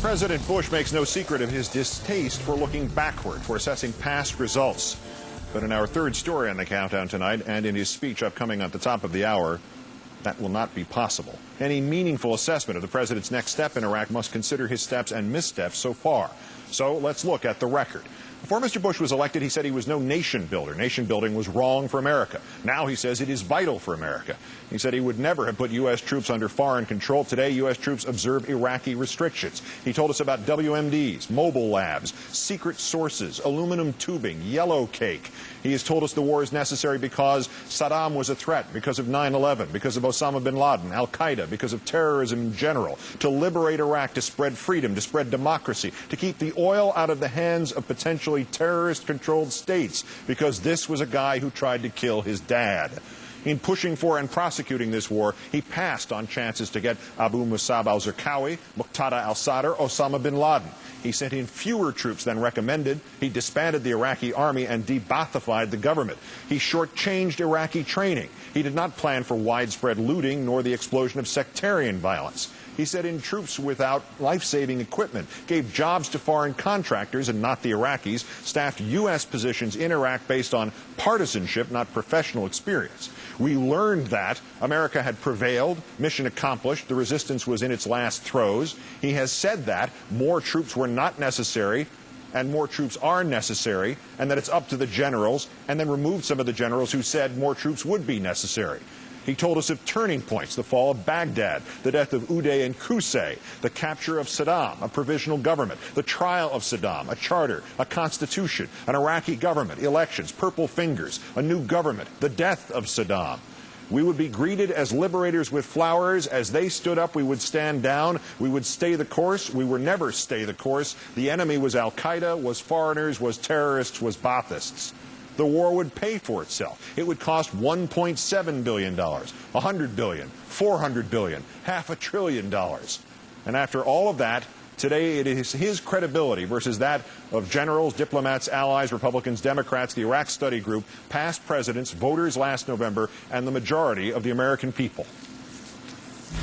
President Bush makes no secret of his distaste for looking backward, for assessing past results. But in our third story on the countdown tonight, and in his speech upcoming at the top of the hour, that will not be possible. Any meaningful assessment of the president's next step in Iraq must consider his steps and missteps so far. So let's look at the record. Before Mr. Bush was elected, he said he was no nation builder. Nation building was wrong for America. Now he says it is vital for America. He said he would never have put U.S. troops under foreign control. Today, U.S. troops observe Iraqi restrictions. He told us about WMDs, mobile labs, secret sources, aluminum tubing, yellow cake. He has told us the war is necessary because Saddam was a threat, because of 9/11, because of Osama bin Laden, al-Qaeda, because of terrorism in general, to liberate Iraq, to spread freedom, to spread democracy, to keep the oil out of the hands of potentially terrorist-controlled states, because this was a guy who tried to kill his dad. In pushing for and prosecuting this war, he passed on chances to get Abu Musab al-Zarqawi, Muqtada al-Sadr, Osama bin Laden. He sent in fewer troops than recommended. He disbanded the Iraqi army and de-Baathified the government. He shortchanged Iraqi training. He did not plan for widespread looting nor the explosion of sectarian violence. He sent in troops without life-saving equipment, gave jobs to foreign contractors and not the Iraqis, staffed U.S. positions in Iraq based on partisanship, not professional experience. We learned that America had prevailed, mission accomplished, the resistance was in its last throes. He has said that more troops were not necessary and more troops are necessary, and that it's up to the generals, and then removed some of the generals who said more troops would be necessary. He told us of turning points, the fall of Baghdad, the death of Uday and Qusay, the capture of Saddam, a provisional government, the trial of Saddam, a charter, a constitution, an Iraqi government, elections, purple fingers, a new government, the death of Saddam. We would be greeted as liberators with flowers. As they stood up, we would stand down. We would stay the course. We would never stay the course. The enemy was al-Qaeda, was foreigners, was terrorists, was Baathists. The war would pay for itself. It would cost $1.7 billion, $100 billion, $400 billion, $500 billion. And after all of that, today it is his credibility versus that of generals, diplomats, allies, Republicans, Democrats, the Iraq Study Group, past presidents, voters last November, and the majority of the American people.